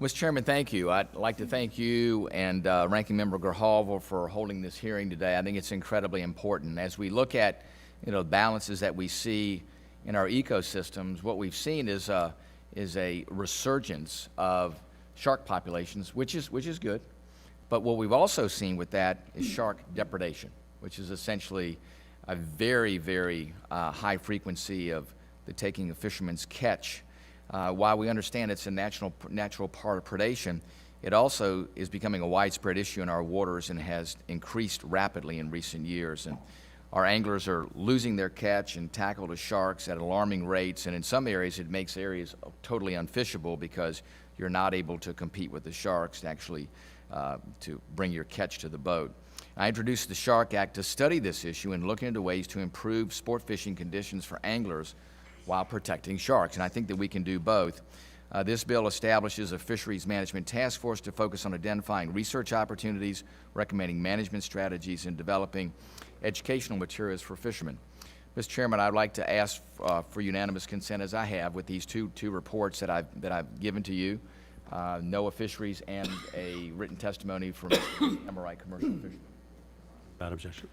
Well, Mr. Chairman, thank you. I'd like to thank you and Ranking Member Gerhalvo for holding this hearing today. I think it's incredibly important. As we look at, balances that we see in our ecosystems, what we've seen is a resurgence of shark populations, which is good. But what we've also seen with that is shark depredation, which is essentially a very, very high frequency of the taking of fishermen's catch. While we understand it's a natural part of predation, it also is becoming a widespread issue in our waters and has increased rapidly in recent years. And our anglers are losing their catch and tackle to sharks at alarming rates, and in some areas it makes areas totally unfishable because you're not able to compete with the sharks to actually to bring your catch to the boat. I introduced the Shark Act to study this issue and look into ways to improve sport fishing conditions for anglers while protecting sharks, and I think that we can do both. This bill establishes a fisheries management task force to focus on identifying research opportunities, recommending management strategies, and developing educational materials for fishermen. Mr. Chairman, I'd like to ask for unanimous consent, as I have with these two reports that I've given to you, NOAA Fisheries and a written testimony from MRI Commercial Fishermen. Without objection.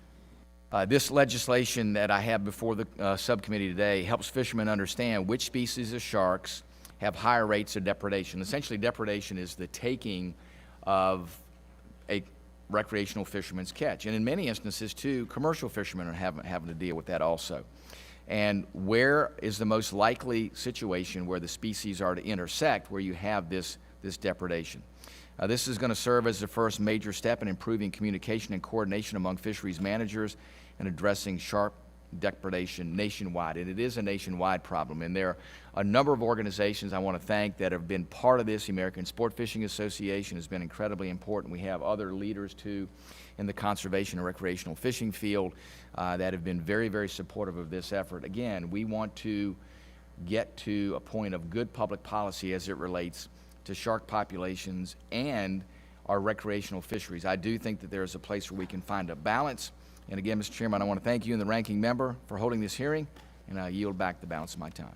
This legislation that I have before the subcommittee today helps fishermen understand which species of sharks have higher rates of depredation. Essentially, depredation is the taking of a recreational fisherman's catch. And in many instances, too, commercial fishermen are having to deal with that also. And where is the most likely situation where the species are to intersect, where you have this depredation? This is going to serve as the first major step in improving communication and coordination among fisheries managers and addressing shark depredation nationwide. And it is a nationwide problem. And there are a number of organizations I want to thank that have been part of this. The American Sport Fishing Association has been incredibly important. We have other leaders, too, in the conservation and recreational fishing field that have been very, very supportive of this effort. Again, we want to get to a point of good public policy as it relates to shark populations and our recreational fisheries. I do think that there is a place where we can find a balance. And again, Mr. Chairman, I want to thank you and the ranking member for holding this hearing, and I yield back the balance of my time.